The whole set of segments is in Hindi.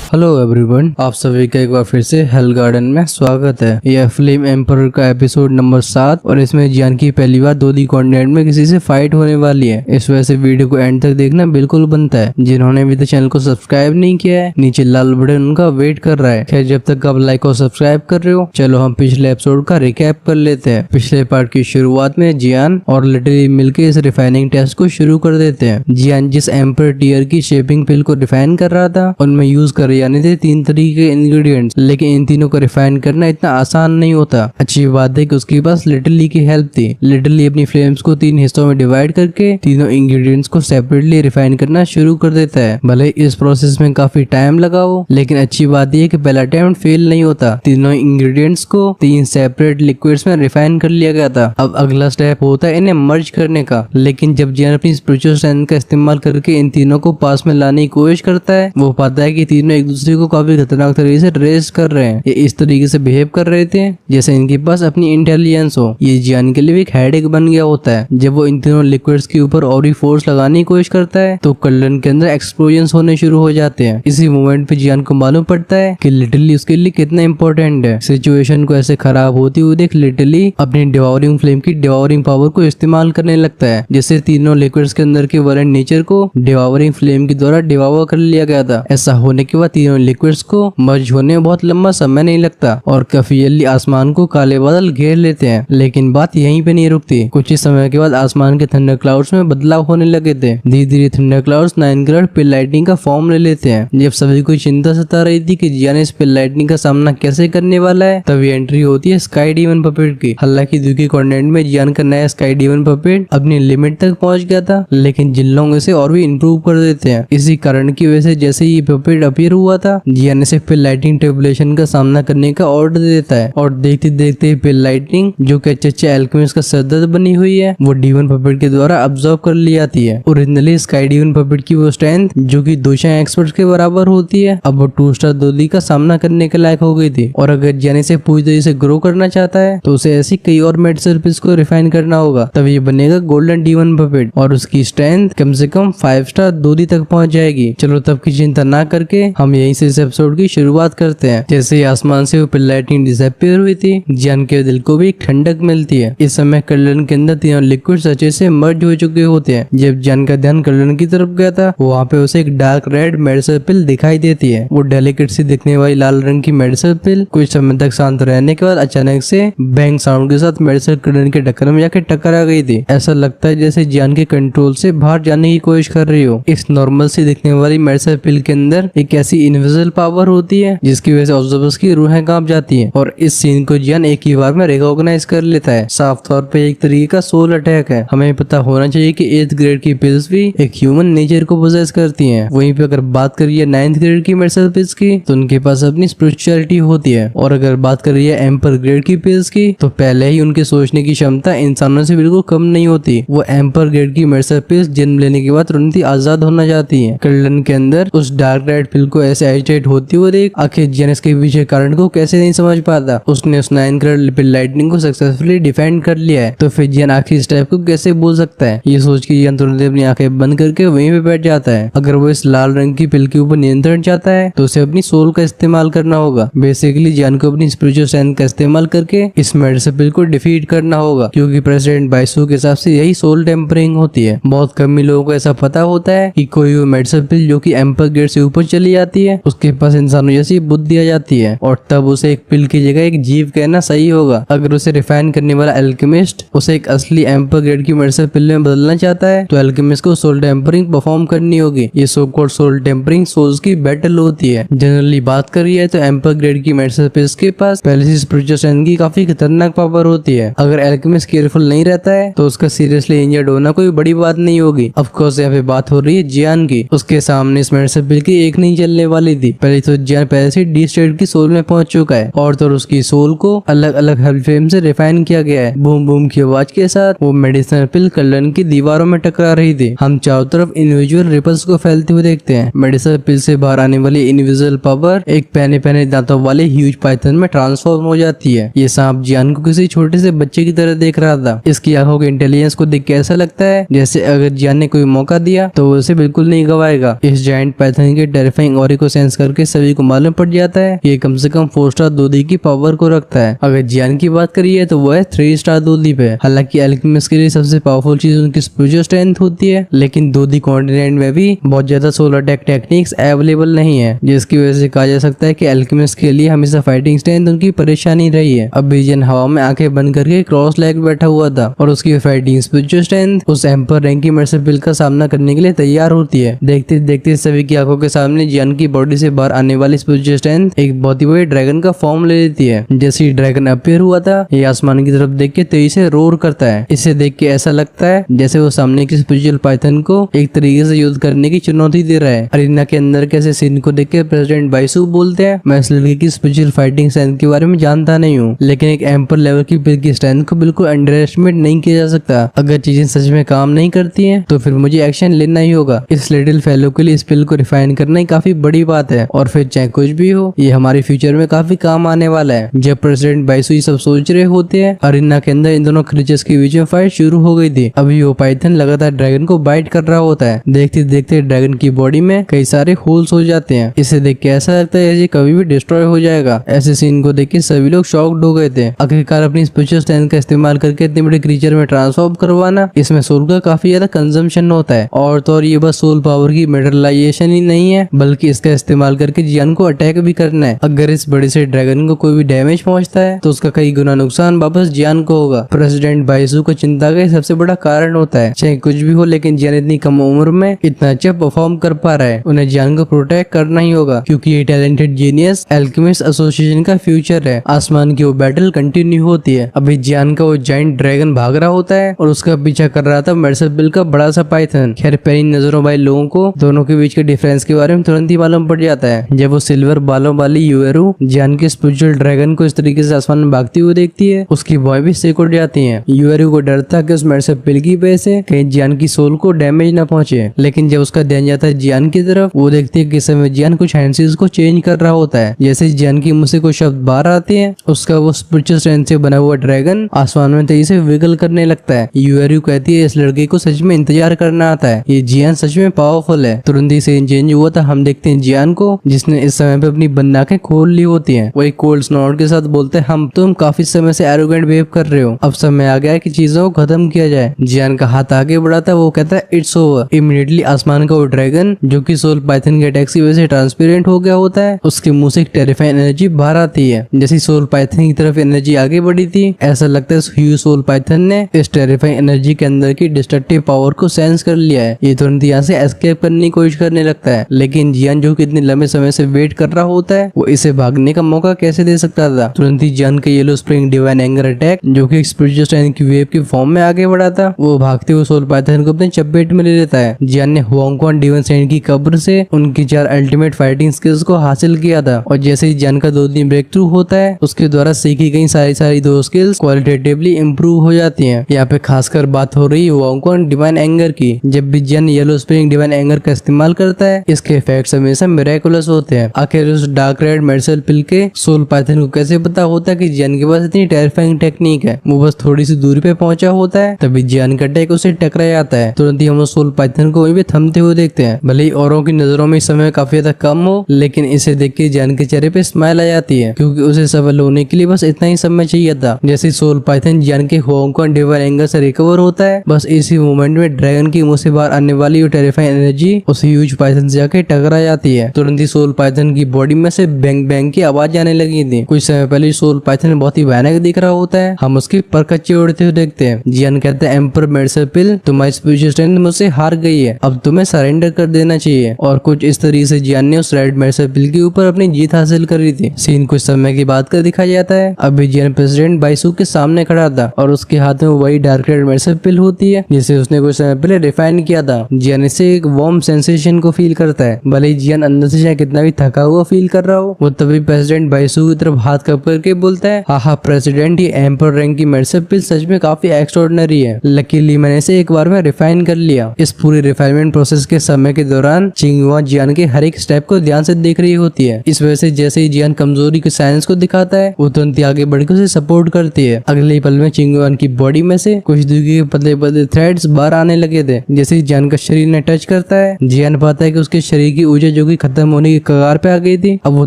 हेलो एवरीवन, आप सभी का एक बार फिर से हेल गार्डन में स्वागत है। यह फ्लेम एम्पर का एपिसोड नंबर 7 और इसमें जियान की पहली बार 2D कॉन्टिनेंट में किसी से फाइट होने वाली है। इस वजह से वीडियो को एंड तक देखना बिल्कुल बनता है। जिन्होंने अभी तक चैनल को सब्सक्राइब नहीं किया है, नीचे लाल बटन उनका वेट कर रहा है। खैर, जब तक आप लाइक और सब्सक्राइब कर रहे हो, चलो हम पिछले एपिसोड का रिकैप कर लेते हैं। पिछले पार्ट की शुरुआत में जियान और लिटरली मिलकर इस रिफाइनिंग टेस्ट को शुरू कर देते हैं। जियान जिस एम्पर टीयर की शेपिंग पिल को रिफाइन कर रहा था, उनमें यूज कर यानी थे 3 तरीके के इंग्रेडिएंट्स, लेकिन इन तीनों को रिफाइन करना इतना आसान नहीं होता। अच्छी बात है कि उसके पास लिटरली की हेल्प थी। लिटरली अपनी फ्लेम्स को 3 हिस्सों में डिवाइड करके तीनों इंग्रेडिएंट्स को सेपरेटली रिफाइन करना शुरू कर देता है। भले इस प्रोसेस में काफी टाइम लगा हो, लेकिन अच्छी बात यह कि पहला अटेम्प्ट फेल नहीं होता। तीनों इंग्रेडिएंट्स को 3 सेपरेट लिक्विड्स में रिफाइन कर लिया गया था। अब अगला स्टेप होता है इन्हें मर्ज करने का। लेकिन जब जियान अपनी स्पिरिचुअल स्ट्रेंथ का इस्तेमाल करके इन तीनों को पास में लाने की कोशिश करता है, वो पाता है कि तीनों एक दूसरे को काफी खतरनाक तरीके से रेस कर रहे हैं। ये इस तरीके से बिहेव कर रहे थे जैसे इनके पास अपनी इंटेलिजेंस हो। ये जियान के लिए भी एक हेडेक बन गया होता है। जब वो इन तीनों लिक्विड्स के ऊपर और भी फोर्स लगाने की कोशिश करता है तो कर्लन के अंदर एक्सप्लोजन होने शुरू हो जाते हैं। इसी मोमेंट पे जियान को मालूम पड़ता है कि लिटरली उसके लिए कितना इंपॉर्टेंट है। सिचुएशन को ऐसे खराब होती हुई देख लिटरली अपनी डिवॉरिंग फ्लेम की डिवॉरिंग पावर को इस्तेमाल करने लगता है, जिससे तीनों लिक्विड्स के अंदर के वायलेंट नेचर को डिवॉरिंग फ्लेम के द्वारा डिवॉर कर लिया गया था। ऐसा होने के बाद तीनों लिक्विड्स को मर्ज होने में बहुत लंबा समय नहीं लगता और काफी जल्दी आसमान को काले बादल घेर लेते हैं। लेकिन बात यहीं पे नहीं रुकती। कुछ ही समय के बाद आसमान के थंडर क्लाउड्स में बदलाव होने लगे थे। धीरे धीरे थंडर क्लाउड्स 9 ग्रेड पिल लाइटनिंग का फॉर्म ले लेते हैं। जब सभी को चिंता सता रही थी कि जियान इस पिल लाइटनिंग का सामना कैसे करने वाला है, तभी एंट्री होती है स्काई डीमन पपेट की। हालांकि दूसरी कॉन्टिनेंट में जियान का नया स्काई डीमन पपेट अपनी लिमिट तक पहुंच गया था, लेकिन जिन लोग इसे और भी इम्प्रूव कर देते हैं। इसी कारण की वजह से जैसे ही पपेट अपीयर हुआ था, जियान इसे पिल लाइटनिंग ट्रिबुलेशन का सामना करने का ऑर्डर देता है। और देखते देखते पिल लाइटनिंग, जो कि अच्छे एल्केमिस्ट का सरदर्द बनी हुई है, वो डीमन पपेट के द्वारा अब्सॉर्ब कर ली जाती है। ओरिजिनली स्काई डीमन पपेट की वो स्ट्रेंथ, जो कि 2 एक्सपर्ट के बराबर होती है, अब वो 2 स्टार 2D का सामना करने के लायक हो गई थी। और अगर जियान इसे पूरी तरीके से ग्रो करना चाहता है तो उसे ऐसी कई और मेडिसिन पिल्स को रिफाइन करना होगा, तब ये बनेगा गोल्डन डीमन पपेट और उसकी स्ट्रेंथ कम से कम 5 स्टार 2D तक पहुंच जाएगी। चलो तब की चिंता ना करके हम यहीं से इस एपिसोड की शुरुआत करते हैं। जैसे ही आसमान से वो पिल लाइटनिंग डिसअपीयर हुई थी, जियान के दिल को भी ठंडक मिलती है। इस समय कर्लन के अंदर तीनों लिक्विड्स अच्छे से मर्ज हो चुके होते हैं। जब जियान का ध्यान कर्लन की तरफ गया था, वहाँ पे उसे एक डार्क रेड मेडिसिन पिल दिखाई देती है। वो डेलिकेट सी दिखने वाली लाल रंग की मेडिसिन पिल कुछ समय तक शांत रहने के बाद अचानक से बैंग साउंड के साथ मेडिसिन कर्लन के ढक्कन में जाके टकरा गई थी। ऐसा लगता है जैसे जियान के कंट्रोल से बाहर जाने की कोशिश कर रही हो। इस नॉर्मल सी दिखने वाली मेडिसिन पिल के अंदर एक ऐसी इनविजिबल पावर होती है जिसकी वजह से ऑब्जर्वर्स की रूहें कांप जाती हैं। और इस सीन को जियान एक ही बार में रिकॉग्नाइज कर लेता है। साफ तौर पे एक तरीके का सोल अटैक है। हमें पता होना चाहिए कि 8th ग्रेड की पिल्स भी एक ह्यूमन नेचर को पोजेस करती हैं। वहीं पे अगर बात करिए 9th ग्रेड की मेडिसिन पिल्स की, तो उनके पास अपनी स्पिरिचुअलिटी होती है। और अगर बात करिए एम्पर ग्रेड की पिल्स की, तो पहले ही उनके सोचने की क्षमता इंसानों से बिल्कुल कम नहीं होती। वो एम्पर ग्रेड की मेडिसिन पिल्स जन्म लेने के बाद तुरंत ही आजाद होना चाहती है। कर्लन के अंदर उस डार्क रेड पिल को ऐसे एजिटेट होती हुई देख आखिर जियान इसके पीछे कारण को कैसे नहीं समझ पाता। उसने उस 9 ग्रेड पिल लाइटनिंग को सक्सेसफुली डिफेंड कर लिया है, तो फिर जियान आखिर स्टेप को कैसे बोल सकता है। ये सोच के जियान तुरंत अपनी आंखें बंद करके वहीं पे बैठ जाता है। अगर वो इस लाल रंग की पिल के ऊपर नियंत्रण चाहता है तो उसे अपनी सोल का इस्तेमाल करना होगा। बेसिकली जियान को अपनी स्पिरिचुअल स्ट्रेंथ का इस्तेमाल करके इस मेडिसिन पिल को डिफीट करना होगा, क्योंकि प्रेसिडेंट बाइसू के हिसाब से यही सोल टेम्परिंग होती है। बहुत कम ही लोगों को ऐसा पता होता है कि कोई वो मेडिसिन पिल जो कि एम्पर ग्रेड से ऊपर चली जाती है, उसके पास इंसानों जैसी बुद्धि आ जाती है और तब उसे एक पिल की जगह एक जीव कहना सही होगा। अगर उसे रिफाइन करने वाला एल्केमिस्ट उसे एक असली एम्पर ग्रेड की मेडिसिन पिल में बदलना चाहता है, तो एल्केमिस्ट को सोल टेम्परिंग परफॉर्म करनी होगी। ये so called soul tempering souls की बैटल होती है। जनरली बात करिए तो एम्पर ग्रेड की मेडिसिन पिल्स के पास पहले से स्पिरिचुअल स्ट्रेंथ की काफी खतरनाक पावर होती है। अगर एल्केमिस्ट केयरफुल नहीं रहता है तो उसका सीरियसली इंजर्ड होना कोई बड़ी बात नहीं होगी। ऑफ कोर्स यहाँ पे बात हो रही है जियान की। उसके सामने इस मेडिसिन पिल की एक नहीं चलने वाली थी। पहले तो जियान पहले से डी स्टेट की सोल में पहुंच चुका है और तो उसकी सोल को अलग अलग हेल्प फ्लेम से रिफाइन किया गया है। बूम बूम की आवाज के साथ वो मेडिसिन पिल कर्लन की दीवारों में टकरा रही थी। हम चारों तरफ इंडिविजुअल रिपल्स को फैलते हुए देखते हैं। मेडिसिन पिल से बाहर आने वाली इनविजिबल पावर एक पहने पहने दांतों वाले ह्यूज पाइथन में ट्रांसफॉर्म हो जाती है। ये सांप जियान को किसी छोटे से बच्चे की तरह देख रहा था। इसकी आंखों के इंटेलिजेंस को देख के ऐसा लगता है जैसे अगर जियान ने कोई मौका दिया तो उसे बिल्कुल नहीं गवाएगा। इस जायंट पाइथन के टेरिफाइंग और बॉडी को सेंस करके सभी को मालूम पड़ जाता है कि ये कम से कम 4 स्टार दूधी की पावर को रखता है। अगर जियान की बात करिए तो वो है 3 स्टार दूधी पे। हालांकि अल्केमिस्ट के लिए सबसे पावरफुल चीज उनकी स्पिरिचुअल स्ट्रेंथ होती है, लेकिन दूधी कॉन्टिनेंट में भी बहुत ज्यादा सोल अटैक टेक्निक्स अवेलेबल नहीं है, जिसकी वजह से कहा जा सकता है कि अल्केमिस्ट के लिए हमेशा फाइटिंग स्ट्रेंथ उनकी परेशानी रही है। अब जियान हवा में आंखें बंद करके क्रॉस लेग बैठा हुआ था और उसकी फाइटिंग स्पिरिचुअल स्ट्रेंथ उस एम्पर रैंक की मर्सिबिल का सामना करने के लिए तैयार होती है। देखते देखते सभी की आंखों के सामने जियान की बॉडी से बाहर आने वाली स्पिरिचुअल स्ट्रेंथ एक बहुत ही बड़ी ड्रैगन का फॉर्म ले लेती है। जैसे ही ड्रैगन अपीयर हुआ था, ये आसमान की तरफ देख के तेजी से रोर करता है। इसे देख के ऐसा लगता है जैसे वो सामने की स्पिरिचुअल पाइथन को एक तरीके से युद्ध करने की चुनौती दे रहा है। अरीना के अंदर कैसे सीन को देख के प्रेसिडेंट बाइसू बोलते हैं, मैं इस लड़के की स्पिरिचुअल फाइटिंग स्ट्रेंथ के बारे में जानता नहीं हूँ, लेकिन एक एम्पर लेवल की बिल की स्ट्रेंथ को बिल्कुल अंडर एस्टिमेट नहीं किया जा सकता। अगर चीजें सच में काम नहीं करती हैं तो फिर मुझे एक्शन लेना ही होगा। इस लिटिल फेलो के लिए इस पिल को रिफाइन करना ही काफी बड़ी बात है, और फिर चाहे कुछ भी हो, ये हमारे फ्यूचर में काफी काम आने वाला है। जब प्रेसिडेंट बाइसू ये सब सोच रहे होते हैं, अरीना के अंदर इन दोनों क्रीचर्स के बीच में फाइट शुरू हो गई थी। अभी वो पाइथन लगातार ड्रैगन को बाइट कर रहा होता है। देखते देखते ड्रैगन की बॉडी में कई सारे होल्स हो जाते हैं। इसे देख के ऐसा लगता है ये कभी भी डिस्ट्रॉय हो जाएगा। ऐसे सीन को देख के सभी लोग शॉक्ड हो गए थे। आखिरकार अपनी स्पिरिचुअल स्ट्रेंथ का इस्तेमाल करके इतने बड़े क्रीचर में ट्रांसफॉर्म करवाना, इसमें सोल का काफी ज्यादा कंजम्पशन होता है। और तो और ये बस सोल पावर की मेटरलाइजेशन ही नहीं है, बल्कि इसका इस्तेमाल करके जियान को अटैक भी करना है। अगर इस बड़े से ड्रैगन को कोई भी डैमेज पहुंचता है तो उसका कई गुना नुकसान वापस जियान को होगा। प्रेसिडेंट बाइसू को चिंता का सबसे बड़ा कारण होता है। चाहे कुछ भी हो, लेकिन जियान इतनी कम उम्र में इतना अच्छा परफॉर्म कर पा रहा है, उन्हें जियान को प्रोटेक्ट करना ही होगा, क्योंकि ये टैलेंटेड जीनियस अल्केमिस्ट एसोसिएशन का फ्यूचर है। आसमान की वो बैटल कंटिन्यू होती है। अभी जियान का वो जाइंट ड्रैगन भाग रहा होता है और उसका पीछा कर रहा था मर्सिबिल का बड़ा सा पाइथन। खैर पहली नजरों वाले लोगों को दोनों के बीच के डिफरेंस के बारे में तुरंत ही मालूम पड़ जाता है। जब वो सिल्वर बालों वाली यूएरू जियान के स्पिरिचुअल ड्रैगन को इस तरीके से आसमान में भागती हुई देखती है, उसकी बॉय भी सिक उठ जाती है। यूएरू को डर था कि उस मर्सिबिल की वजह से कहीं जियान की सोल को डैमेज न पहुंचे, लेकिन जब उसका ध्यान जाता है जियान की तरफ, वो देखती है कि इस समय जियान कुछ हैंडसीज को चेंज कर रहा होता है। जैसे जियान की मुंह से कुछ शब्द बाहर आते हैं, उसका वो स्पिरिचुअल स्ट्रेंथ से बना हुआ ड्रैगन आसमान में तेजी से विगल करने लगता है। यूएरू कहती है इस लड़के को सच में इंतजार करना आता है, ये जियान सच में पावरफुल है। तुरंत ही सीन चेंज हुआ था। हम देखते हैं जियान को, जिसने इस समय पे अपनी बंद आंखें खोल ली होती हैं। वही कोल्ड स्नॉट के साथ बोलते हैं, तुम काफी समय से एरोगेंट बिहेव कर रहे हो, अब समय आ गया है कि चीजों को खत्म किया जाए। जियान का हाथ आगे बढ़ाता है, वो कहता है इट्स ओवर। इमीडिएटली आसमान का वो ड्रैगन, जो कि सोल पाइथन के अटैक की वजह से ट्रांसपेरेंट हो गया होता है, उसके मुंह से एक टेरिफाइंग एनर्जी बाहर आती है। जैसे सोल पाइथन की तरफ एनर्जी आगे बढ़ी थी, ऐसा लगता है ह्यूज सोल पाइथन ने इस टेरिफाइंग एनर्जी के अंदर की डिस्ट्रक्टिव पावर को सेंस कर लिया है। ये तुरंत यहाँ से एस्केप करने की कोशिश करने लगता है, लेकिन जियान जो कि इतने लंबे समय से वेट कर रहा होता है, वो इसे भागने का मौका कैसे दे सकता था। तुरंत ही जियान का yellow spring divine anger attack, जो कि स्पिरिचुअल स्ट्रेंथ की वेव की फॉर्म में आगे बढ़ा था, वो भागते हुए सोल पाइथन को अपने चपेट में ले लेता है। जियान ने हुआंगक्वान डिवाइन सेंट की कब्र से उनकी 4 अल्टीमेट फाइटिंग स्किल्स को हासिल किया था, और जैसे ही जियान का 2 दिन ब्रेक थ्रू होता है, उसके द्वारा सीखी गई सारी 2 स्किल्स क्वालिटेटिवली इंप्रूव हो जाती हैं। यहाँ पे खासकर बात हो रही है हुआंगक्वान डिवाइन एंगर की। जब भी जियान येलो स्प्रिंग डिवाइन एंगर का इस्तेमाल करता है, इसके इफेक्ट्स हमेशा मिरेकुलस होते हैं। आखिर उस डार्क रेड मेर्सल पिल के सोल पाइथन को कैसे पता होता है कि जियान के पास इतनी टेरिफाइंग टेक्निक है। वो बस थोड़ी सी दूरी पे पहुंचा होता है, तभी जियान का अटैक उसे टकरा जाता है। तुरंत ही हम सोल पाइथन को वहीं पे थमते हुए देखते हैं। भले ही औरों की नजरों में इस समय काफी ज्यादा कम हो, लेकिन इसे देख के जियान के चेहरे पे स्माइल आ जाती है, क्योंकि उसे सफल होने के लिए बस इतना ही समय चाहिए था। जैसे सोल पाइथन जियान के हुआंगक्वान डिवाइन एंगर से रिकवर होता है, बस इसी मोमेंट में ड्रैगन की मुंह से बाहर आने वाली टेरिफाइंग एनर्जी उस ह्यूज पाइथन से जाके टकरा जाती है। तुरंत ही सोल पाइथन की बॉडी में से बैंग बैंग की आवाज आने लगी थी। कुछ समय पहले सोल पाइथन बहुत ही भयानक दिख रहा होता है, हम उसके पर कच्चे उड़ते हुए देखते हैं। जियान कहते हैं एम्पर मेर्सिबिल, तुम्हारी स्पिरिचुअल स्ट्रेंथ मुझसे हार गई है, अब तुम्हें सरेंडर कर देना चाहिए। और कुछ इस तरीके से जियान ने उस रेड मेर्सिबिल के ऊपर अपनी जीत हासिल करी थी। सीन कुछ समय की बात कर दिखाया जाता है। अभी जियान प्रेसिडेंट बाइसू के सामने खड़ा था, और उसके हाथ में वही डार्क रेड मेर्सिबिल होती है जिसे उसने कुछ समय पहले रिफाइन किया था। जियान इससे एक वार्म सेंसेशन को फील करता है। भले ही जियान अंदर से चाहे कितना भी थका हुआ फील कर रहा हो, वो तभी प्रेसिडेंट बाइसू की तरफ हाथ कप करके बोलता है, हाँ प्रेसिडेंट, ये एम्पर रैंक की मेर्सिबिल सच में काफी एक्स्ट्राऑर्डिनरी है। लकीली मैंने इसे एक बार में रिफाइन कर लिया। इस पूरे रिफाइनमेंट प्रोसेस के समय के दौरान चिंगुआ जियान के हर एक स्टेप को ध्यान से देख रही होती है। इस वजह से जैसे ही जियान कमजोरी के साइंस को दिखाता है, वो तुरंत आगे बढ़कर उसे सपोर्ट करती है। अगले पल में चिंगुआन की बॉडी में से कुछ दूरी के पतले पतले थ्रेड्स बाहर आने लगे थे। जैसे ही जियान का शरीर ने टच करता है, जियान पाता है कि उसके शरीर की ऊर्जा जो जो कि खत्म होने की कगार पे आ गई थी, अब वो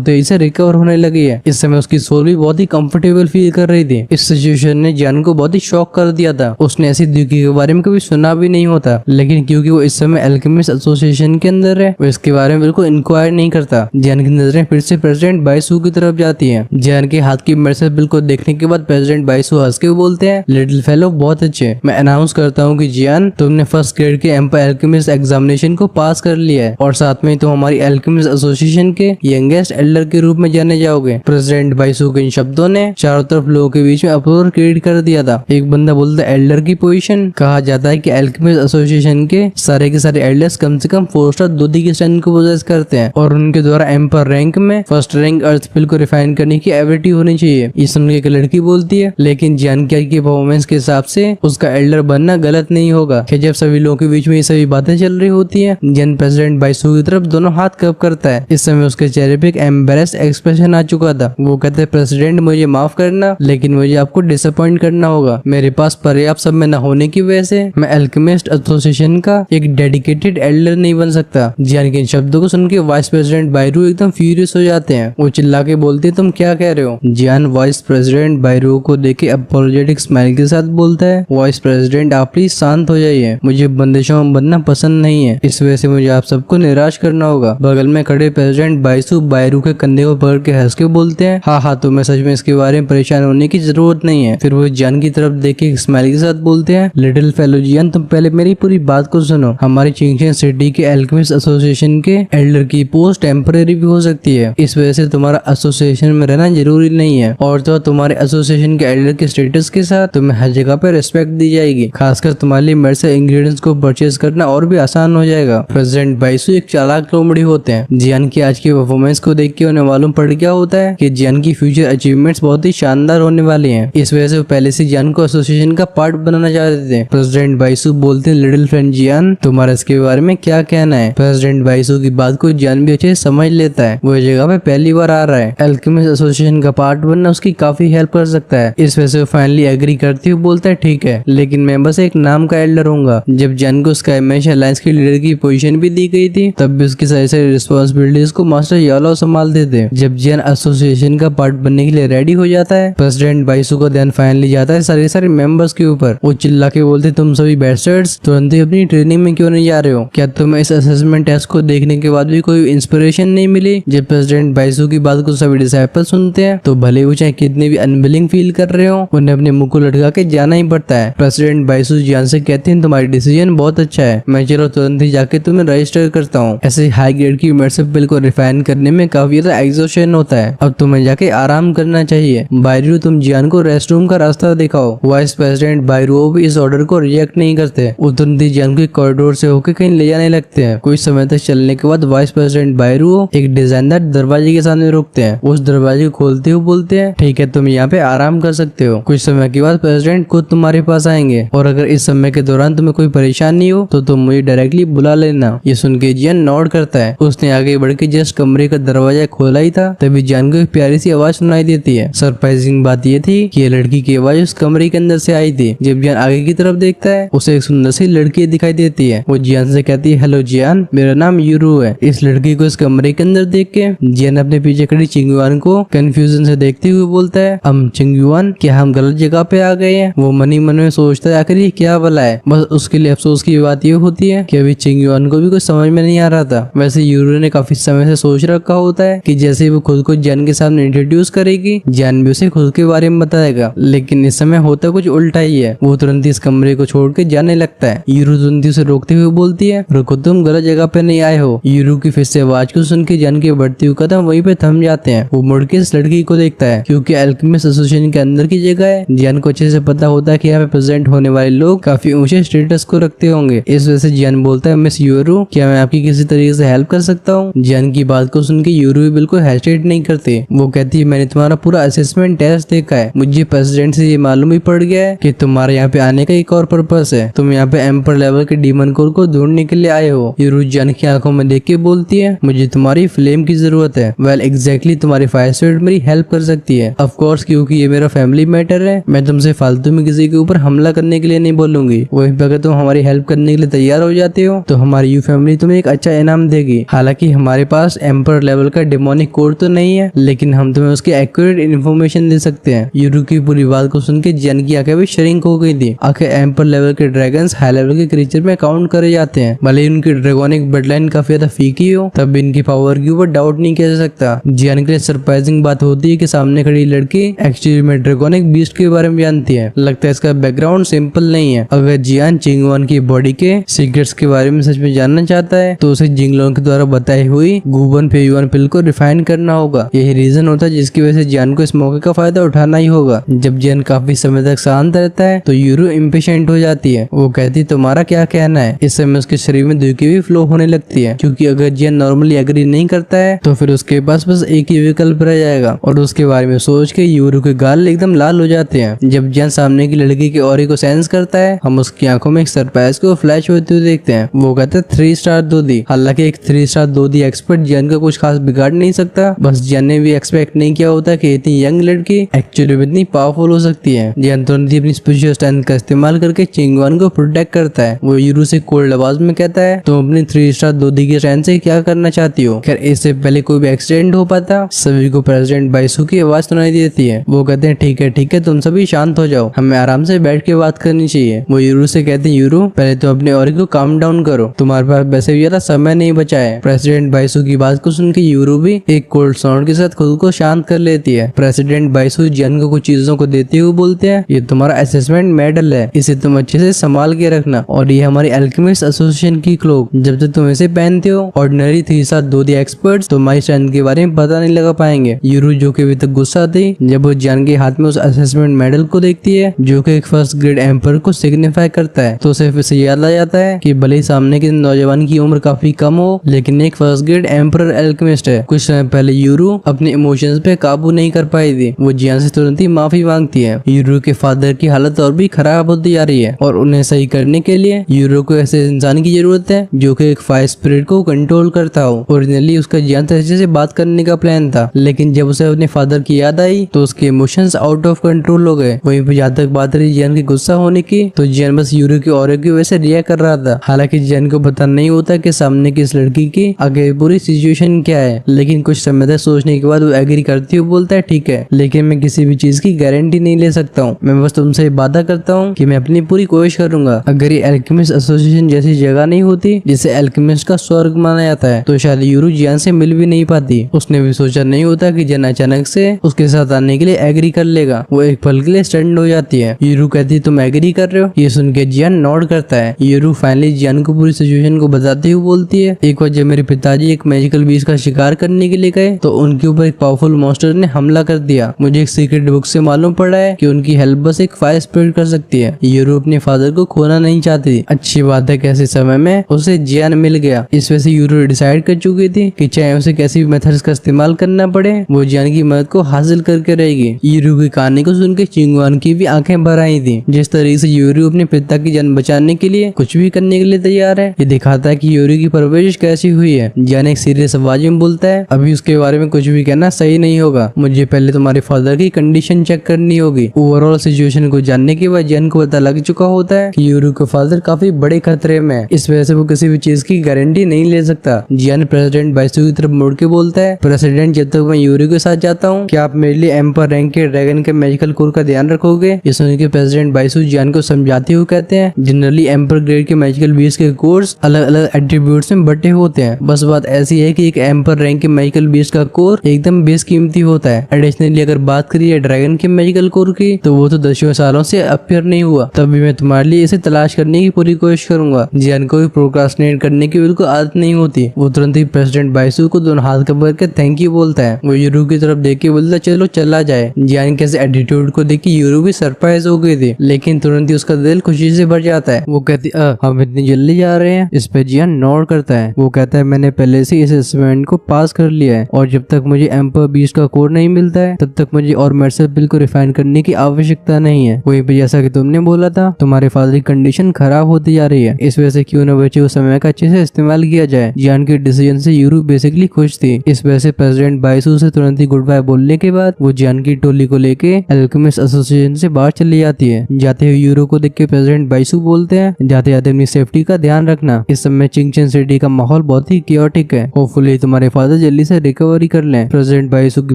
तेजी से रिकवर होने लगी है। इस समय उसकी सोल भी बहुत ही कंफर्टेबल फील कर रही थी। इस सिचुएशन ने जियान को बहुत ही शॉक कर दिया था। उसने ऐसी दुखी के बारे में कभी सुना भी नहीं होता, लेकिन क्योंकि वो इस समय अल्केमिस्ट एसोसिएशन के अंदर है, वो इसके बारे में बिल्कुल इंक्वायर नहीं करता। जियान की नजरें फिर से प्रेसिडेंट बाइसू की तरफ जाती हैं। जियान के हाथ की मेडिसिन बिल को देखने के बाद प्रेसिडेंट बाइसू हंस के बोलते हैं, लिटिल फेलो बहुत अच्छे। मैं अनाउंस करता हूँ कि जियान, तुमने फर्स्ट ग्रेड के एम्पायर अल्केमिस्ट एग्जामिनेशन को पास कर लिया है और साथ में तुम हमारी अल्केमिस्ट एसोसिएशन के यंगेस्ट एल्डर के रूप में जाने जाओगे। प्रेसिडेंट बाइसू के इन शब्दों ने चारों तरफ लोगों के बीच में अप्रोर क्रिएट कर दिया था। एक बंदा बोलता है एल्डर की पोजीशन। कहा जाता है कि अल्केमिस्ट एसोसिएशन के सारे एल्डर्स कम से कम 4 स्टार दूधी की स्ट्रेंथ को पोजेस करते हैं और उनके द्वारा एम्पर रैंक में फर्स्ट रैंक अर्थ स्पिल को रिफाइन करने की एबिलिटी होनी चाहिए। ये सुन के एक लड़की बोलती है, लेकिन जियान की परफॉर्मेंस के हिसाब से उसका एल्डर बनना गलत नहीं होगा। जब सभी लोगों के बीच में ये सभी बातें चल रही होती है, जियान प्रेसिडेंट बाइसू की तरफ दोनों हाथ कप करता है। इस समय उसके चेहरे पे एक एम्बेरेस्ड एक्सप्रेशन आ चुका था। वो कहते हैं, प्रेसिडेंट मुझे माफ करना, लेकिन मुझे आपको डिसअपॉइंट करना होगा। मेरे पास पर्याप्त समय न होने की वजह से मैं अल्केमिस्ट एसोसिएशन का एक डेडिकेटेड एल्डर नहीं बन सकता। जियान के इन शब्दों को सुन के वाइस प्रेसिडेंट बायरू एकदम फ्यूरियस हो जाते हैं। वो चिल्ला के बोलते हैं, तुम क्या कह रहे हो? जियान वाइस प्रेसिडेंट बायरू को देखे अपोलोजेटिक स्माइल के साथ बोलता है, वाइस प्रेसिडेंट आप प्लीज शांत हो जाइए, मुझे बंदिशों में बनना पसंद नहीं है, इस वजह से मुझे आप सबको निराश करना होगा। बगल में खड़े प्रेसिडेंट बाइसू बायरू के कंधे को पकड़ के हंस के बोलते हैं, हाँ तुम्हें सच में इसके बारे में परेशान होने की जरूरत नहीं है। फिर वो जियान की तरफ देखे स्माइल के साथ बोलते हैं, लिटिल फेलो जियान, तुम पहले मेरी पूरी बात को सुनो। हमारी चिंगशेन सिटी के अल्केमिस्ट एसोसिएशन के एल्डर की पोस्ट टेम्परेरी भी हो सकती है, इस वजह से तुम्हारा एसोसिएशन में रहना जरूरी नहीं है और तो तुम्हारे एसोसिएशन के एल्डर के स्टेटस के साथ तुम्हें हर जगह पे रिस्पेक्ट दी जाएगी। खासकर तुम्हारे लिए मेरे से इंग्रेडिएंट्स को परचेज करना और भी आसान हो जाएगा। प्रेसिडेंट बाइसू एक चालाक लोमड़ी होते हैं। जियान की आज की परफॉर्मेंस को देख के उन्हें मालूम पड़ गया होता है कि जियान की फ्यूचर अचीवमेंट्स बहुत ही शानदार होने वाली हैं। इस वजह से वो पहले से जियान को एसोसिएशन का पार्ट बनाना चाहते थे। प्रेसिडेंट बाइसू बोलते हैं, लिटिल फ्रेंड जियान, तुम्हारा इसके बारे में क्या कहना है? प्रेसिडेंट बाइसू की बात को जियान भी अच्छे से समझ लेता है। वो जगह पे पहली बार आ रहा है, अल्केमिस्ट एसोसिएशन का पार्ट बनना उसकी काफी हेल्प कर सकता है। इस वजह से वो फाइनली एग्री करती हुए बोलता है, ठीक है, लेकिन मैं बस एक नाम का एल्डर हूँगा। जब जियान को स्काई मैश अलायंस के लीडर की पोजीशन भी दी गई थी, तब भी उसकी सारी सारी रिस्पॉन्सिबिलिटीज को मास्टर यालो संभालते थे। जब जियान एसोसिएशन का पार्ट बनने के लिए रेडी हो जाता है, प्रेसिडेंट बाइसू का ध्यान फाइनली जाता है सारे मेंबर्स के ऊपर। वो चिल्ला के बोलते, तुम सभी बैस्टर्ड्स तुरंत ही अपनी ट्रेनिंग में क्यों नहीं जा रहे हो? क्या तुम्हें इस असेसमेंट टेस्ट को देखने के बाद भी कोई इंस्पिरेशन नहीं मिली? जब प्रेसिडेंट बाइसू की बात को सभी डिसाइपल सुनते हैं, तो भले वो चाहे कितने भी अनविलिंग फील कर रहे हो, उन्हें अपने मुंह को लटका के जाना ही पड़ता है। प्रेसिडेंट बाइसू जियान से कहते हैं, तुम्हारी डिसीजन बहुत अच्छा है, मैं चलो तुरंत ही जाके तुम्हें रजिस्टर करता हूँ। ऐसे हाई ग्रेड की मेडिसिन बिल को रिफाइन करने में काफी ज्यादा एग्जॉशन होता है, अब तुम्हें जाके आराम करना चाहिए। बायरू, तुम जियान को रेस्ट रूम का रास्ता दिखाओ। वाइस प्रेसिडेंट बायरू भी इस ऑर्डर को रिजेक्ट नहीं करते। वो तुरंत ही जियान को कॉरिडोर से होकर कहीं ले जाने लगते हैं। कुछ समय तक चलने के बाद वाइस प्रेसिडेंट बायरू एक डिजाइनदार दरवाजे के सामने रुकते हैं। उस दरवाजे को खोलते हुए बोलते हैं, ठीक है, तुम यहाँ पे आराम कर सकते हो। कुछ समय के बाद प्रेसिडेंट खुद तुम्हारे पास आएंगे और अगर इस समय के दौरान तुम्हें कोई परेशानी हो तो तुम मुझे डायरेक्टली बुला लेना। ये सुन के जियान नॉड करता है। उसने आगे बढ़ के जस्ट कमरे का दरवाजा खोला ही था, तभी जियान को एक प्यारी सी आवाज सुनाई देती है। सरप्राइजिंग बात ये थी कि ये लड़की की आवाज उस कमरे के अंदर से आई थी। जब जियान आगे की तरफ देखता है, उसे एक सुंदर सी लड़की दिखाई देती है। वो जियान से कहती है, हेलो जियान, मेरा नाम यूरू है। इस लड़की को इस कमरे के अंदर देख के जियान अपने पीछे खड़ी चिंगयुआन को कंफ्यूजन से देखते हुए बोलता है, चिंगयुआन, क्या हम गलत जगह पे आ गए हैं? वो मन ही मन में सोचता है, आखिर ये क्या भला है। बस उसके लिए अफसोस की बात ये होती है कि अभी चिंगयुआन को भी कुछ समझ में नहीं आ रहा था। वैसे यूरू ने काफी समय से सोच रखा होता है कि जैसे वो खुद को जियान के सामने इंट्रोड्यूस करेगी, जियान भी उसे खुद के बारे में बताएगा, लेकिन इस समय होता कुछ उल्टा ही है। वो तुरंत इस कमरे को छोड़ के जाने लगता है। यूरू तुरंत उसे रोकते हुए बोलती है, रुको, तुम गलत जगह पे नहीं आए हो। यूरू की फिर से आवाज को सुन के जियान के बढ़ती हुई कदम वहीं पे थम जाते हैं। वो मुड़ के इस लड़की को देखता है, क्योंकि अल्केमिस्ट एसोसिएशन के अंदर की जगह है। जियान को अच्छे से पता होता है कि यहाँ पे प्रेजेंट होने वाले लोग काफी ऊंचे स्टेटस को रखते होंगे। इस वजह से जियान बोलता है, मिस यूरू, क्या मैं आपकी किसी तरीके से हेल्प कर सकता हूँ? जियान की बात को सुन के यूरू भी बिल्कुल हेजिटेट नहीं करते। वो कहती है, मैंने तुम्हारा पूरा असेसमेंट टेस्ट देखा है, मुझे प्रेसिडेंट से ये मालूम ही पड़ गया है कि तुम्हारे यहाँ पे आने का एक और पर्पस है। तुम यहाँ पे एम्पर लेवल के डीमन कोर को ढूंढने के लिए आए हो। यूरू जियान की आंखों में देख के बोलती है, मुझे तुम्हारी फ्लेम की जरूरत है। वेल एग्जैक्टली, तुम्हारी फायर स्पिरिट मेरी हेल्प कर सकती है। ऑफ कोर्स, क्योंकि ये मेरा फैमिली मैटर है, मैं तुमसे फालतू में किसी के ऊपर हमला करने के लिए नहीं बोलूंगी। वहीं पर अगर तुम हमारी हेल्प करने के लिए तैयार हो जाते हो तो हमारी यू फैमिली तुम्हें एक अच्छा इनाम देगी। हालांकि हमारे पास एम्पर लेवल का डेमोनिक कोड तो नहीं है, लेकिन हम तुम्हें उसकी एक्यूरेट इन्फॉर्मेशन दे सकते हैं। यूरू की पूरी बात को सुन के जियान की आंखें भी श्रिंक हो गई थी। आखिर एम्पर लेवल के ड्रैगन्स हाई लेवल के क्रीचर में काउंट करे जाते हैं। भले ही उनकी ड्रैगोनिक ब्लडलाइन काफी ज्यादा फीकी हो, तब भी इनकी पावर के ऊपर डाउट नहीं किया जा सकता। जियान के लिए सरप्राइजिंग बात होती है कि सामने खड़ी लड़की एक्चुअली में ड्रैगोनिक बीस्ट के बारे में जानती है। लगता है इसका बैकग्राउंड सिंपल नहीं है। अगर जियान चिंगवान की बॉडी के सीक्रेट्स के बारे में सच में जानना चाहता है तो उसे जिंगलोंग के द्वारा बताई हुई गुबन फेयुआन पिल को रिफाइन करना होगा। यही रीजन होता है जिसकी वजह से जियान को इस मौके का फायदा उठाना ही होगा। जब जियान काफी समय तक शांत रहता है तो यूरू इम्पेशेंट हो जाती है। वो कहती तुम्हारा क्या कहना है। इस समय उसके शरीर में दुखी भी फ्लो होने लगती है, क्योंकि अगर जियान नॉर्मली एग्री नहीं करता है तो फिर उसके पास बस एक ही विकल्प रह जाएगा। और उसके बारे में सोच के यूरू के गाल एकदम लाल हो जाते हैं। जब जियान सामने की लड़की के ऑरे को सेंस करता है, हम उसकी आंखों में एक सरप्राइज को फ्लैश होते हुए देखते हैं। वो कहते हैं 3 स्टार दोदी। हालांकि एक 3 स्टार दोदी एक्सपर्ट जियान का कुछ खास बिगाड़ नहीं सकता। बस जियान ने भी एक्सपेक्ट नहीं किया होता कि इतनी यंग लड़की एक्चुअली में इतनी पावरफुल हो सकती है। जियान तुरंत ही अपनी स्पेशल स्ट्रेंथ का इस्तेमाल करके चिंगवान को प्रोटेक्ट करता है। वो यूरू से कोल्ड आवाज में कहता है तुम अपनी 3 स्टार दोदी की स्ट्रेंथ से क्या करना चाहती हो। खैर इससे पहले कोई भी एक्सीडेंट हो पाता, सभी को प्रेसिडेंट बाइसू की आवाज सुनाई देती है। वो कहते हैं ठीक है तुम सभी शांत हो जाओ, हमें आराम से बैठ के बात करनी चाहिए। वो यूरू से कहते हैं यूरू पहले तो अपने ऑरे को काम डाउन करो, तुम्हारे पास वैसे भी ज्यादा समय नहीं बचा है। प्रेसिडेंट बाइसू की बात को सुन के यूरू भी एक कोल्ड साउंड के साथ खुद को शांत कर लेती है। प्रेसिडेंट बाइसू जियान को कुछ चीजों को देते हुए बोलते हैं ये तुम्हारा असेसमेंट मेडल है, इसे तुम अच्छे से संभाल के रखना। और ये हमारी अल्केमिस्ट एसोसिएशन की क्लोक, जब तक तुम इसे पहनते हो ऑर्डिनरी 3 स्टार दोदी एक्सपर्ट्स तुम्हारी स्ट्रेंथ के बारे में पता नहीं लगा पाएंगे। यूरू जो कि अभी तक गुस्सा थी, जब वो जियान के हाथ में उस असेसमेंट मेडल को देखती है जो कि एक फर्स्ट ग्रेड एम्पर को सिग्निफाई करता है, तो उसे फिर से याद आ जाता है कि भले ही सामने के नौजवान की उम्र काफी कम हो, लेकिन एक फर्स्ट ग्रेड एम्पर एल्केमिस्ट है। कुछ समय पहले यूरू अपने इमोशंस पे काबू नहीं कर पाई थी। वो जियान से तुरंत ही माफी मांगती है। यूरू के फादर की हालत और भी खराब होती जा रही है और उन्हें सही करने के लिए यूरू को ऐसे इंसान की जरूरत है जो कि एक फायर स्पिरिट को कंट्रोल करता हो। ओरिजिनली उसका जियान से बात करने का प्लान था, लेकिन जब उसे अपने फादर की याद आई तो उसके इमोशंस आउट ऑफ कंट्रोल हो गए। वहीं पे जहाँ तक बात रही जियान के गुस्सा होने की, तो जियान बस यूरू की ऑरे की वजह से रिएक्ट कर रहा था। हालांकि जियान को पता नहीं होता कि सामने की इस लड़की की आगे पूरी सिचुएशन क्या है, लेकिन कुछ समय तक सोचने के बाद वो एग्री करती हुई बोलता है ठीक है, लेकिन मैं किसी भी चीज की गारंटी नहीं ले सकता हूँ। मैं बस तुमसे वादा करता हूँ कि मैं अपनी पूरी कोशिश करूंगा। अगर ये अल्केमिस्ट एसोसिएशन जैसी जगह नहीं होती जिसे अल्केमिस्ट का स्वर्ग माना जाता है, तो शायद यूरू जियान से मिल भी नहीं पाती। उसने भी सोचा नहीं होता कि जियान अचानक से उसके साथ आने के लिए एग्री कर लेगा। वो एक पल के लिए स्टैंड हो जाती है। यूरू कहती है तुम एग्री कर रहे हो। ये सुन के जियान नॉड करता है। यूरू फाइनली जियान को पूरी सिचुएशन को बताते हुए बोलती है एक बार जब मेरे पिताजी एक मैजिकल बीस्ट का शिकार करने के लिए गए तो उनके ऊपर एक पावरफुल मॉन्स्टर ने हमला कर दिया। मुझे एक सीक्रेट बुक से मालूम पड़ा है कि उनकी हेल्प बस एक फायर स्प्रेड कर सकती है। यूरू अपने फादर को खोना नहीं चाहती। अच्छी बात है कि ऐसे समय में उसे जियान मिल गया। इस वजह से यूरू डिसाइड कर चुकी थी कि चाहे उसे कैसी भी मेथड्स का इस्तेमाल करना पड़े, वो जियान की मदद को हासिल करके रहेगी। यूरू की कहानी को सुनकर चिंगवान की भी आंखें भर आई थी। जिस तरीके से यूरू अपने पिता की जान बचाने के लिए कुछ भी करने के लिए तैयार है, ये दिखाता है कि यूरू की परवरिश कैसी हुई है। जियान एक सीरियस आवाज में बोलता है अभी उसके बारे में कुछ भी कहना सही नहीं होगा, मुझे पहले तुम्हारे फादर की कंडीशन चेक करनी होगी। ओवरऑल सिचुएशन को जानने के बाद जियान को पता लग चुका होता है कि यूरू का फादर काफी बड़े खतरे में है। इस वजह से वो किसी भी चीज की गारंटी नहीं ले सकता। जियान प्रेसिडेंट बाइसू की तरफ मुड़ के बोलता है प्रेसिडेंट जब तक मैं यूरू के साथ जाता हूँ क्या आप मेरे लिए एम्पर रैंक के ड्रैगन के मैजिकल कोर का ध्यान रखोगे। ये सुन के प्रेसिडेंट बाइसू जियान को समझाते हुए कहते हैं जनरली एम्पर ग्रेड के मैजिकल बीस्ट के कोर्स अलग अलग एट्रीब्यूट्स में बटे होते हैं। बस बात ऐसी है कि एक एम्पर रैंक के मैजिकल बीस्ट का कोर एकदम बेशकीमती होता है। एडिशनली अगर बात करिए ड्रैगन के मैजिकल कोर की, तो वो तो दसियों सालों से अपीयर नहीं हुआ। तब भी मैं तुम्हारे लिए इसे तलाश करने की पूरी कोशिश करूंगा। जियान को भी प्रोक्रास्टिनेट करने की बिल्कुल आदत नहीं होती। वो तुरंत ही प्रेसिडेंट बाइसू को दोनों हाथ पकड़ के थैंक यू बोलता है। वो यूरू की तरफ देख के बोलता चलो चला जाए। जियान के एटीट्यूड को देख के यूरू भी सरप्राइज हो गई थी, लेकिन तुरंत ही उसका दिल खुशी से भर जाता है। वो कहती हम इतनी जल्दी जा रहे हैं। इस पे जियान नोट करता है। वो कहता है मैंने पहले से इस असेसमेंट को पास कर लिया है और जब तक मुझे एम्पर बीस्ट का कोड नहीं मिलता है तब तक मुझे और मेडिसिन बिल को रिफाइन करने की आवश्यकता नहीं है। वहीं पे जैसा कि तुमने बोला था तुम्हारे फादर की कंडीशन खराब होती जा रही है, इस वजह से क्यों न बचे उस समय का अच्छे से इस्तेमाल किया जाए। जियान के डिसीजन से यूरू बेसिकली खुश थी। इस वजह से प्रेसिडेंट बाइसू से तुरंत ही गुड बाय बोलने के बाद वो जियान की टोली को लेके अल्केमिस्ट एसोसिएशन से बाहर चली जाती है। जाते हुए यूरो को देख के प्रेसिडेंट बाइसू बोलते हैं जाते जाते अपनी सेफ्टी का ध्यान रखना। इस समय चिंगचन सिटी का माहौल बहुत बहुत ही क्योटिक है। होपफुली तुम्हारे फादर जल्दी से रिकवरी कर लें। प्रेसिडेंट बाइसू की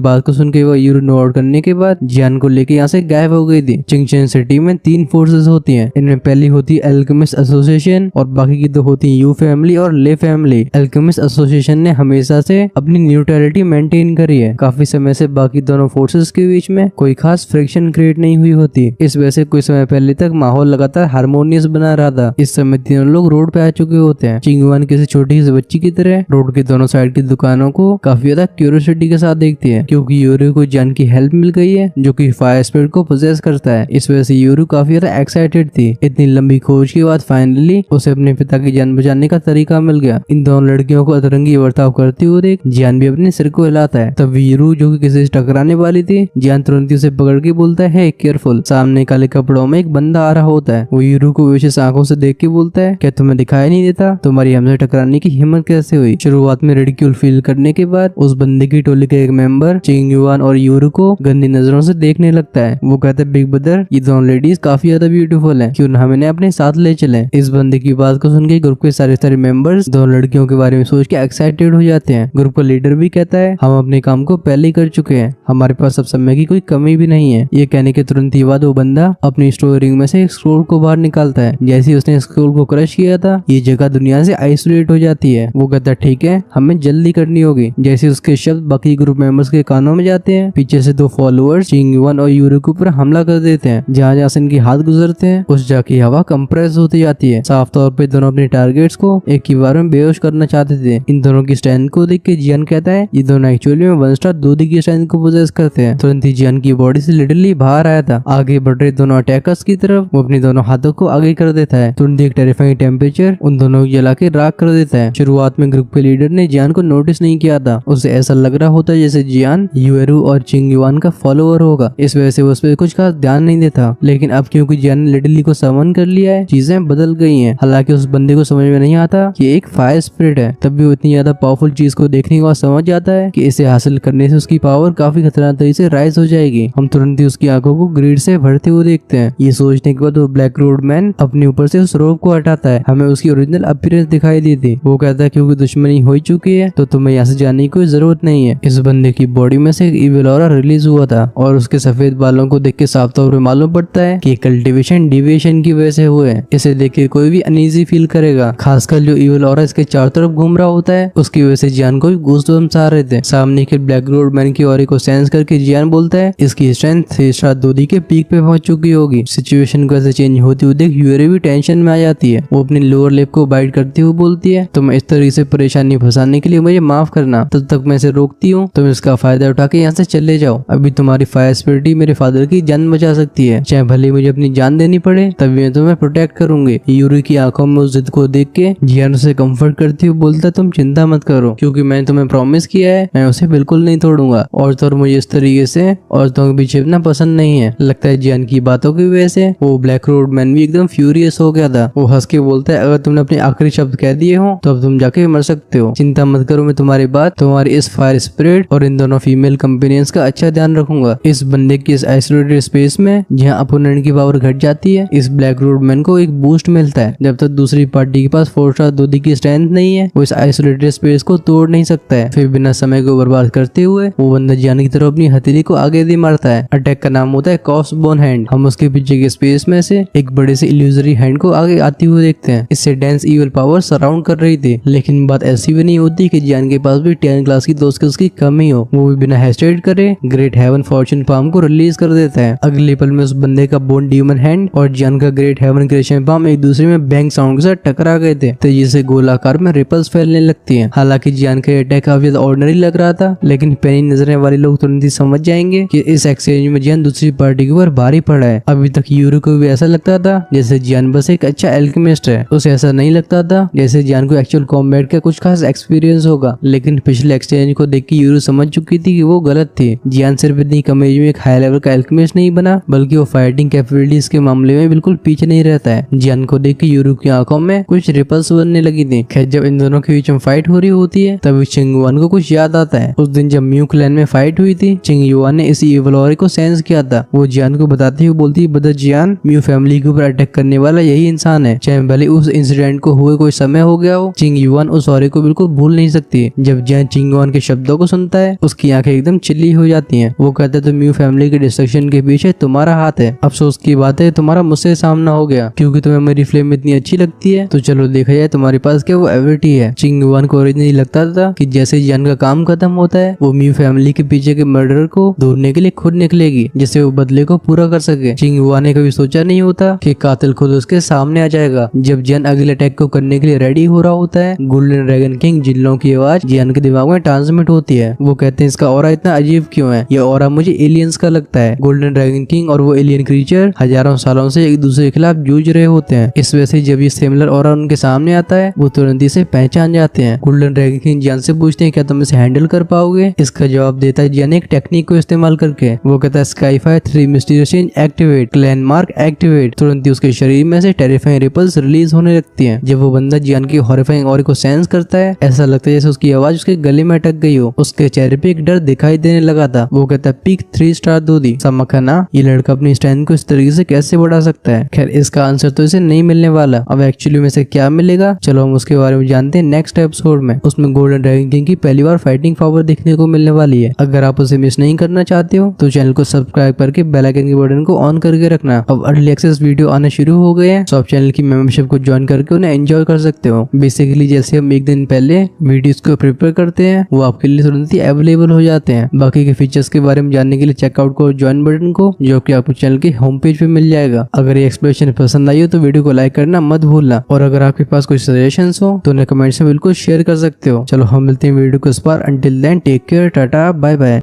बात को सुन के वो यूरो नोट करने के बाद जियान को लेके यहाँ से गायब हो गई थी। चिंगचेन सिटी में 3 फोर्सेस होती हैं। इनमें पहली होती है एल्केमिस्ट एसोसिएशन और बाकी की 2 होती है यू फैमिली और ले फैमिली। एल्केमिस्ट एसोसिएशन ने हमेशा से अपनी न्यूट्रलिटी मेंटेन करी है। काफी समय से बाकी दोनों फोर्सेस के बीच में कोई खास फ्रिक्शन क्रिएट नहीं हुई होती। इस वजह से कुछ समय पहले तक माहौल लगातार हार्मोनियस बना रहा था। इस समय तीनों लोग रोड पे आ चुके होते हैं। चिंगवान किसी छोटी सी बच्ची की तरह रोड के दोनों साइड की दुकानों को काफी ज्यादा क्यूरियोसिटी के साथ देखती है, क्योंकि यूरू को जान की हेल्प मिल गई है जो कि फायर स्पिरिट को पोजेस करता है। इस वजह से यूरू काफी ज्यादा एक्साइटेड थी। इतनी लंबी खोज के बाद फाइनली उसे अपने पिता की जान बचाने का तरीका मिल गया। इन दोनों लड़कियों को अतरंगी बर्ताव करते हुए देख जियान भी अपने सिर को हिलाता है। तब यूरू जो कि किसी से टकराने वाली थी, जियान तुरंत उसे पकड़ के बोलता है केयरफुल। सामने काले कपड़ों में एक बंदा आ रहा होता है। वो यूरू को विशेष आंखों से देख के बोलता है, क्या तुम्हें दिखाई नहीं देता? तुम्हारी हमसे टकराने की हिम्मत कैसे हुई? शुरुआत में रिडिक्यूल फील करने के बाद उस बंदे की टोली का एक मेंबर चिंगयुआन और यूरू को गंदी नजरों से देखने लगता है। वो कहता है, बिग ब्रदर ये दोनों लेडीज काफी ज्यादा ब्यूटीफुल हैं, क्यों ना हम इन्हें अपने साथ ले चलें। इस बंदे की बात को सुन के ग्रुप के सारे मेंबर्स दोनों लड़कियों के बारे में सोच के एक्साइटेड हो जाते हैं। ग्रुप का लीडर भी कहता है, हम अपने काम को पहले ही कर चुके हैं, हमारे पास अब समय की कोई कमी भी नहीं है। ये कहने के तुरंत ही बाद वो बंदा अपनी स्टोर रिंग में से एक स्क्रोल को बाहर निकालता है। जैसे ही उसने स्क्रोल को क्रश किया था, ये जगह दुनिया से आइसोलेट हो जाती है। वो कहता है, ठीक है, हमें जल्दी करनी होगी। जैसे उसके शब्द बाकी ग्रुप मेंबर्स के कानों में जाते हैं, पीछे से 2 फॉलोअर्स चिंगयुआन और यूरू के ऊपर हमला कर देते हैं। जहाँ से इनके हाथ गुजरते हैं उस जगह की हवा कंप्रेस होती जाती है। साफ तौर पे दोनों अपने टारगेट्स को एक ही बार में बेहोश करना चाहते थे। इन दोनों की स्ट्रेंथ को देख के जियान कहता है, ये दोनों एक्चुअली में 1 स्टार दूधी की स्ट्रेंथ को पोजेस करते हैं। तुरंत ही जियान की बॉडी से लिटरली बाहर आया था। आगे बढ़ रहे दोनों अटैकर्स की तरफ वो अपने दोनों हाथों को आगे कर देता है। तुरंत एक टेरिफाइंग टेम्परेचर उन दोनों को जला के राख कर देता है। शुरुआत में ग्रुप के लीडर ने जियान को नोटिस नहीं किया था। उसे ऐसा लग रहा होता है जैसे जियान यूएरू और चिंगयुआन का फॉलोअर होगा। इस वजह से वो उस पर कुछ खास ध्यान नहीं देता। लेकिन अब क्योंकि जियान ने लिटरली को समन कर लिया है, चीजें बदल गई हैं। हालांकि उस बंदे को समझ में नहीं आता कि एक फायर स्पिरिट है, तब भी वो इतनी ज्यादा पावरफुल चीज को देखने के बाद समझ जाता है कि इसे हासिल करने से उसकी पावर काफी खतरनाक तरीके से राइज हो जाएगी। हम तुरंत ही उसकी आंखों को ग्रीड से भरते हुए देखते हैं। ये सोचने के बाद वो ब्लैक रोड मैन अपने ऊपर से उस रोब को हटाता है। हमें उसकी ओरिजिनल अपीयरेंस दिखाई दी थी। वो कहता है, क्योंकि दुश्मनी हो चुकी है तो तुम्हें यहाँ से जाने की कोई जरूरत नहीं है। इस बंदे की बॉडी में से एक इविल ऑरा रिलीज हुआ था और उसके सफेद बालों को देख के साफ तौर पे मालूम पड़ता है कि कल्टीवेशन डिविएशन की वजह से हुए हैं। इसे देख के कोई भी अनईजी फील करेगा, खासकर जो इविल ऑरा इसके चारों तरफ घूम रहा होता है। उसकी वजह से जियान को भी गूज़बम्स आ रहे थे। सामने के ब्लैक रोड मैन की ऑरे को सेंस करके जियान बोलता है, इसकी स्ट्रेंथ 3 स्टार दूधी के पीक पे पहुंच चुकी होगी। सिचुएशन को ऐसे चेंज होती हुई देख यूरी भी टेंशन में आ जाती है। वो अपनी लोअर लिप को बाइट करते हुए बोलती है, तुम इस तरीके से परेशानी फंसाने के लिए मुझे माफ करना, तब तक मैं इसे रोकती हूँ। तुम इसका फायदा उठा के यहाँ से चले जाओ। अभी तुम्हारी फायर स्पिरिट मेरे फादर की जान बचा सकती है, चाहे भले मुझे अपनी जान देनी पड़े, तभी मैं तुम्हें प्रोटेक्ट करूंगी। यूरी की आंखों में उस जिद को देख के जियान उसे कंफर्ट करती हुई बोलता, तुम चिंता मत करो, क्योंकि मैंने तुम्हें प्रॉमिस किया है मैं उसे बिल्कुल नहीं तोड़ूंगा। और तो मुझे इस तरीके से औरतों के पीछे ना पसंद नहीं है। लगता है जियान की बातों की वजह से वो ब्लैक रोड मैन भी एकदम फ्यूरियस हो गया था। वो हंस के बोलता है, अगर तुमने अपने आखिरी शब्द कह दिए हो तो अब तुम जाके मर सकते हो। चिंता मत करो, मैं तुम्हारी बात, तुम्हारी इस फायर स्पिरिट और इन दोनों फीमेल कंपेनियंस का अच्छा ध्यान रखूंगा। इस बंदे की इस आइसोलेटेड स्पेस में जहाँ अपोनेंट की पावर घट जाती है, इस ब्लैक रोड मैन को एक बूस्ट मिलता है। जब तक दूसरी पार्टी के पास 4 स्टार दूधी की स्ट्रेंथ नहीं है, वो इस आइसोलेटेड स्पेस को तोड़ नहीं सकता है। फिर बिना समय को बर्बाद करते हुए वो बंदा जियान की तरफ अपनी हथेली को आगे दे मारता है। अटैक का नाम होता है कॉर्प्स बोन हैंड। हम उसके पीछे के स्पेस में से एक बड़े से इल्यूजरी हैंड को आगे आती हुए देखते हैं। इससे डेंस इविल पावर सराउंड कर रही थी। लेकिन बात ऐसी भी नहीं होती कि जियान के पास भी 10 क्लास की दो स्किल्स की कमी हो। वो भी बिना हेस्टेट करे ग्रेट हेवन फॉर्चून पाम को रिलीज कर देता है। अगले पल में उस बंदे का बोन डीमन हैंड और जियान का ग्रेट हेवन क्रिएशन पाम एक दूसरे में बैंग साउंड के साथ टकरा गए थे, तेजी से गोलाकार में रिपल्स फैलने लगती हैं। हालांकि जियान का अटैक काफी ऑर्डिनरी लग रहा था, लेकिन पैनी नजरें वाले लोग तुरंत ही समझ जाएंगे कि इस एक्सचेंज में जियान दूसरी पार्टी के ऊपर भारी पड़ा है। अभी तक यूरो को भी ऐसा लगता था जैसे जियान बस एक अच्छा एल्केमिस्ट है। उसे ऐसा नहीं लगता था जैसे जियान को एक्चुअल कॉम्बैट का कुछ खास एक्सपीरियंस होगा। लेकिन पिछले एक्सचेंज को देख के यूरो समझ चुकी थी कि वो गलत थी। जियान सिर्फ इतनी कम एज में एक हाई लेवल का एल्केमिस्ट नहीं बना, बल्कि वो फाइटिंग कैपेबिलिटीज के मामले में बिल्कुल पीछे नहीं रहता है। जियान को देख के यूरो की आंखों में कुछ रिपल्स बनने लगी थी। खैर, जब इन दोनों के बीच में फाइट हो रही होती है तभी चिंगयुआन को कुछ याद आता है। उस दिन जब म्यू क्लैन में फाइट हुई थी, चिंगयुआन ने इस इविल ऑरा को सेंस किया था। वो जियान को बताते हुए बोलती है, ब्रदर जियान, म्यू फैमिली के ऊपर अटैक करने वाला यही इंसान है, चाहे भले उस इंसिडेंट को हुए कोई समय हो गया हो। चिंगयुआन चिंगवान उस औरे को बिल्कुल भूल नहीं सकती। जब जियान चिंगवान के शब्दों को सुनता है उसकी आंखें एकदम चिल्ली हो जाती हैं। वो कहता है तो म्यू फैमिली के डिस्ट्रक्शन के पीछे तुम्हारा हाथ है। अफसोस की बात है तुम्हारा मुझसे सामना हो गया, क्योंकि तुम्हें मेरी फ्लेम इतनी अच्छी लगती है तो चलो देखा जाए तुम्हारे पास क्या वो एबिलिटी है। चिंगवान को ओरिजिनली लगता था कि जैसे जियान का काम खत्म होता है वो म्यू फैमिली के पीछे के मर्डर को ढूंढने के लिए खुद निकलेगी, जिससे वो बदले को पूरा कर सके। चिंगवान ने कभी सोचा नहीं होता कि कातिल खुद उसके सामने आ जाएगा। जब जियान अगले अटैक को करने के लिए रेडी हो रहा होता है, गोल्डन ड्रैगन किंग जिल्लों की आवाज जियान के दिमाग में ट्रांसमिट होती है। वो कहते हैं इसका ऑरा इतना अजीब क्यों है, ये ऑरा मुझे एलियंस का लगता है। गोल्डन ड्रैगन किंग और वो एलियन क्रीचर हजारों सालों से एक दूसरे के खिलाफ जूझ रहे होते हैं। इस वजह से जब ये सिमिलर ऑरा उनके सामने आता है वो तुरंत इसे पहचान जाते हैं। गोल्डन ड्रैगन किंग जियान से पूछते हैं क्या तुम इसे हैंडल कर पाओगे। इसका जवाब देता है जियान एक टेक्निक को इस्तेमाल करके। वो कहता है sci-fi 3 mysterious change activate, clan mark activate. तुरंत ही उसके शरीर में से टेरिफाइंग रिपल्स रिलीज होने लगती हैं। जब वो बंदा जियान की हॉरिफाइंग ऑरा को सेंस करता है ऐसा लगता है जैसे उसकी आवाज उसके गले में अटक गई हो। उसके चेहरे पे एक डर दिखाई देने लगा था। वो कहता है पीक 3 स्टार दो दी समखना, ये लड़का अपनी स्ट्रेंथ को इस तरीके से कैसे बढ़ा सकता है। खैर इसका आंसर तो इसे नहीं मिलने वाला। अब एक्चुअली में से क्या मिलेगा चलो हम उसके बारे में जानते हैं नेक्स्ट एपिसोड में। उसमें गोल्डन ड्रैगन किंग की पहली बार फाइटिंग पावर देखने को मिलने वाली है। अगर आप उसे मिस नहीं करना चाहते हो तो चैनल को सब्सक्राइब करके बेल आइकन के बटन को ऑन करके रखना। अब अर्ली एक्सेस वीडियो आने शुरू हो गए हैं तो आप चैनल की मेंबरशिप को ज्वाइन करके उन्हें एंजॉय कर सकते हो। बेसिकली जैसे हम एक दिन पहले वीडियोस को प्रिपेयर करते हैं वो आपके लिए तुरंत ही अवेलेबल हो जाते हैं। बाकी के फीचर्स के बारे में जानने के लिए चेकआउट करो ज्वाइन बटन को, जो कि आपको चैनल के होम पेज पे मिल जाएगा। अगर ये एक्सप्लेनेशन पसंद आई हो तो वीडियो को लाइक करना मत भूलना, और अगर आपके पास कोई सजेशंस हो तो उन्हें कमेंट्स में बिल्कुल शेयर कर सकते हो। चलो हम मिलते हैं वीडियो को इस बार। Until then take care, tata bye bye.